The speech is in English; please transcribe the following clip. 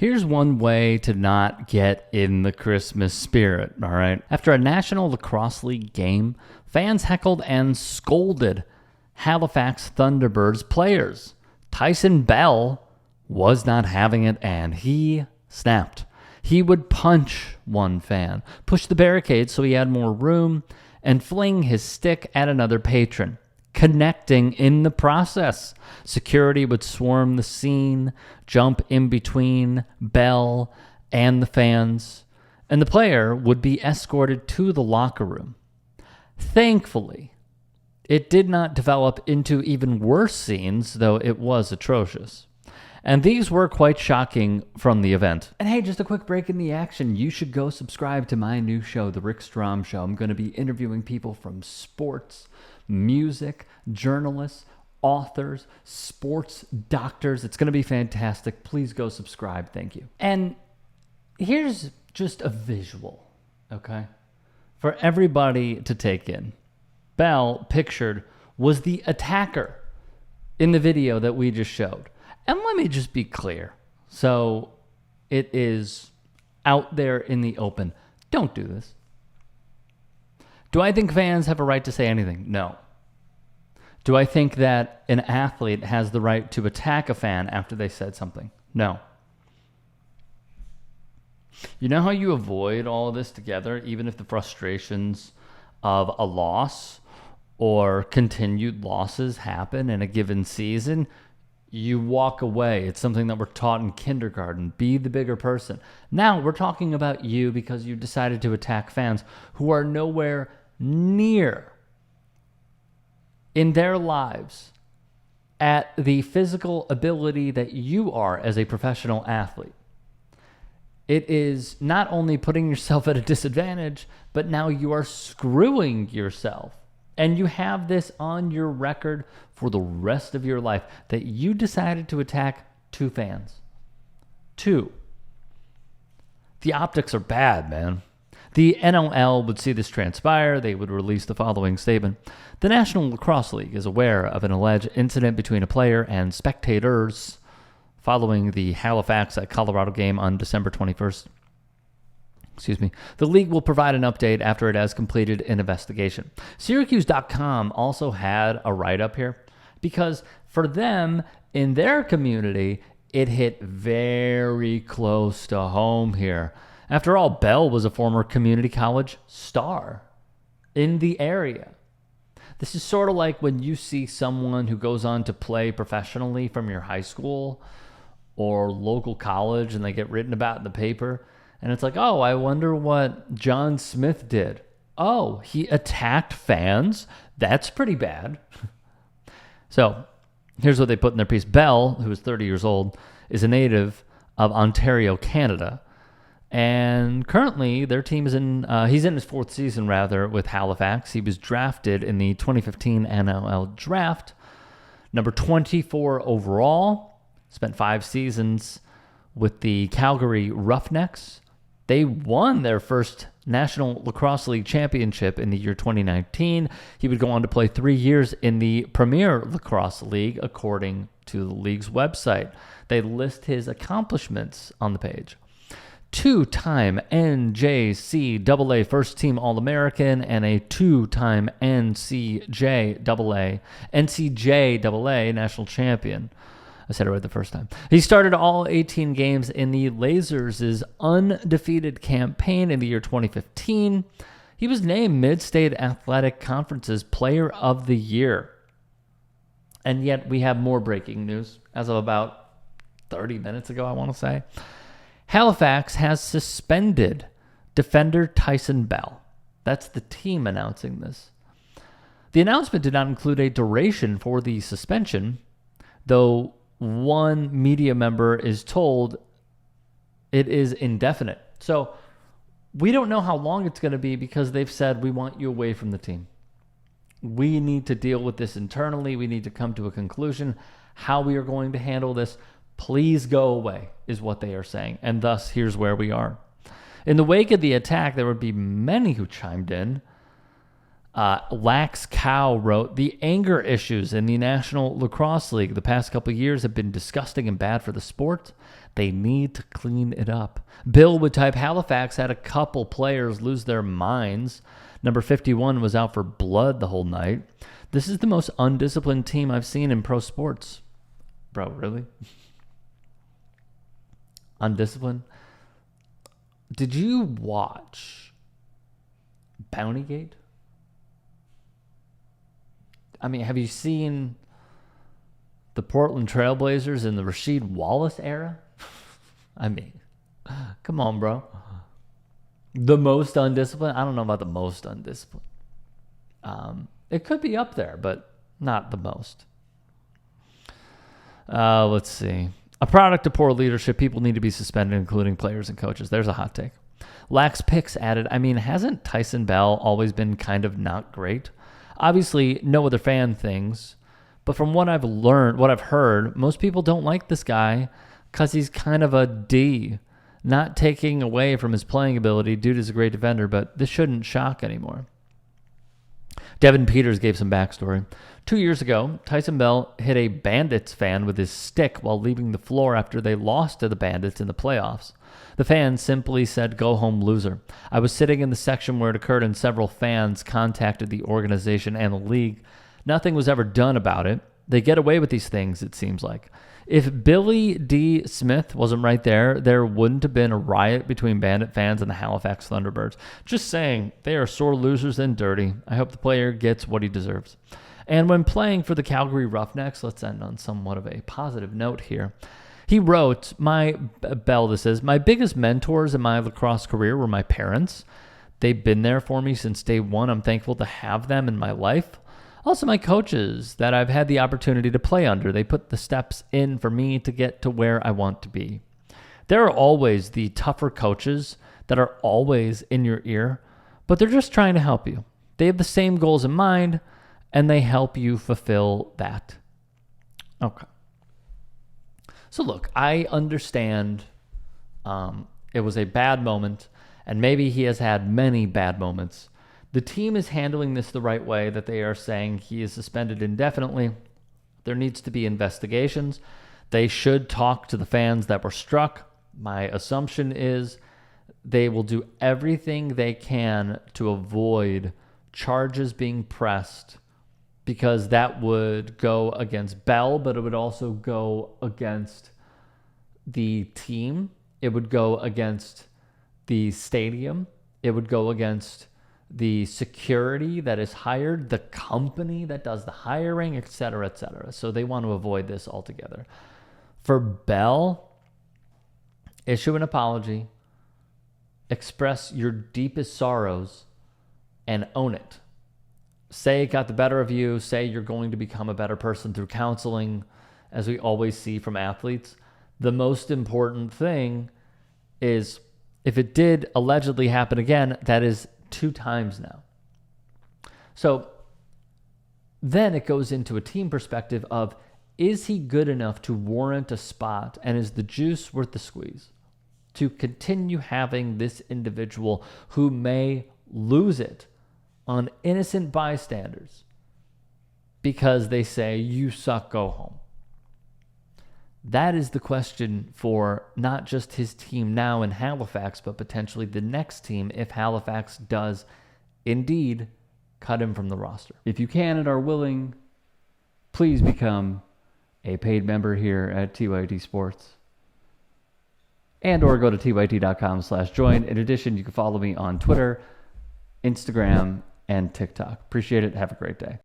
Here's one way to not get in the Christmas spirit, all right? After a National Lacrosse League game, fans heckled and scolded Halifax Thunderbirds players. Tyson Bell was not having it, and he snapped. He would punch one fan, push the barricade so he had more room, and fling his stick at another patron, connecting in the process. Security would swarm the scene, jump in between Bell and the fans, and the player would be escorted to the locker room. Thankfully, it did not develop into even worse scenes, though it was atrocious. And these were quite shocking from the event. And hey, just a quick break in the action. You should go subscribe to my new show, The Rick Strom Show. I'm going to be interviewing people from sports, music, journalists, authors, sports doctors. It's going to be fantastic. Please go subscribe. Thank you. And here's just a visual, okay, for everybody to take in. Bell, pictured, was the attacker in the video that we just showed. And let me just be clear. So it is out there in the open. Don't do this. Do I think fans have a right to say anything? No. Do I think that an athlete has the right to attack a fan after they said something? No. You know how you avoid all of this together, even if the frustrations of a loss or continued losses happen in a given season? You walk away. It's something that we're taught in kindergarten. Be the bigger person. Now we're talking about you because you decided to attack fans who are nowhere near in their lives at the physical ability that you are as a professional athlete. It is not only putting yourself at a disadvantage, but now you are screwing yourself. And you have this on your record for the rest of your life that you decided to attack two fans. Two. The optics are bad, man. The NLL would see this transpire. They would release the following statement. The National Lacrosse League is aware of an alleged incident between a player and spectators following the Halifax at Colorado game on December 21st. The league will provide an update after it has completed an investigation. Syracuse.com also had a write-up here because for them, in their community, it hit very close to home here. After all, Bell was a former community college star in the area. This is sort of like when you see someone who goes on to play professionally from your high school or local college and they get written about in the paper. And it's like, oh, I wonder what John Smith did. Oh, he attacked fans? That's pretty bad. So here's what they put in their piece. Bell, who is 30 years old, is a native of Ontario, Canada. And currently their team is he's in his fourth season, with Halifax. He was drafted in the 2015 NLL draft, number 24 overall. Spent 5 seasons with the Calgary Roughnecks. They won their first National Lacrosse League championship in the year 2019. He would go on to play 3 years in the Premier Lacrosse League, according to the league's website. They list his accomplishments on the page. 2-time NJCAA first-team All-American and a 2-time NCJAA national champion. I said it right the first time. He started all 18 games in the Lasers' undefeated campaign in the year 2015. He was named Mid-State Athletic Conference's Player of the Year. And yet we have more breaking news as of about 30 minutes ago, I want to say. Halifax has suspended defender Tyson Bell. That's the team announcing this. The announcement did not include a duration for the suspension, though one media member is told it is indefinite. So we don't know how long it's going to be because they've said, we want you away from the team. We need to deal with this internally. We need to come to a conclusion how we are going to handle this. Please go away is what they are saying. And thus, here's where we are. In the wake of the attack, there would be many who chimed in. Lax Cow wrote, the anger issues in the National Lacrosse League the past couple of years have been disgusting and bad for the sport. They need to clean it up. Bill would type, Halifax had a couple players lose their minds. Number 51 was out for blood the whole night. This is the most undisciplined team I've seen in pro sports. Bro, really? Undisciplined? Did you watch Bountygate? I mean, have you seen the Portland Trailblazers in the Rasheed Wallace era? I mean, come on, bro. The most undisciplined? I don't know about the most undisciplined. It could be up there, but not the most. Let's see. A product of poor leadership. People need to be suspended, including players and coaches. There's a hot take. Lax Picks added, I mean, hasn't Tyson Bell always been kind of not great? Obviously, no other fan things. But from what I've learned, what I've heard, most people don't like this guy because he's kind of a D. Not taking away from his playing ability, dude is a great defender, but this shouldn't shock anymore. Devin Peters gave some backstory. 2 years ago, Tyson Bell hit a Bandits fan with his stick while leaving the floor after they lost to the Bandits in the playoffs. The fan simply said, "Go home, loser." I was sitting in the section where it occurred, and several fans contacted the organization and the league. Nothing was ever done about it. They get away with these things, it seems like. If Billy D. Smith wasn't right there, there wouldn't have been a riot between Bandit fans and the Halifax Thunderbirds. Just saying, they are sore losers and dirty. I hope the player gets what he deserves. And when playing for the Calgary Roughnecks, let's end on somewhat of a positive note here. He wrote, my biggest mentors in my lacrosse career were my parents. They've been there for me since day one. I'm thankful to have them in my life. Also, my coaches that I've had the opportunity to play under. They put the steps in for me to get to where I want to be. There are always the tougher coaches that are always in your ear, but they're just trying to help you. They have the same goals in mind, and they help you fulfill that. Okay. So look, I understand it was a bad moment, and maybe he has had many bad moments. The team is handling this the right way, that they are saying he is suspended indefinitely. There needs to be investigations. They should talk to the fans that were struck. My assumption is they will do everything they can to avoid charges being pressed, because that would go against Bell, but it would also go against the team. It would go against the stadium. It would go against the security that is hired, the company that does the hiring, et cetera, et cetera. So they want to avoid this altogether. For Bell, issue an apology, express your deepest sorrows, and own it. Say it got the better of you. Say you're going to become a better person through counseling, as we always see from athletes. The most important thing is, if it did allegedly happen again, that is 2 times now. So then it goes into a team perspective of, is he good enough to warrant a spot, and is the juice worth the squeeze to continue having this individual who may lose it on innocent bystanders because they say, you suck, go home? That is the question for not just his team now in Halifax, but potentially the next team if Halifax does indeed cut him from the roster. If you can and are willing, please become a paid member here at TYT Sports. And or go to tyt.com/join. In addition, you can follow me on Twitter, Instagram, and TikTok. Appreciate it. Have a great day.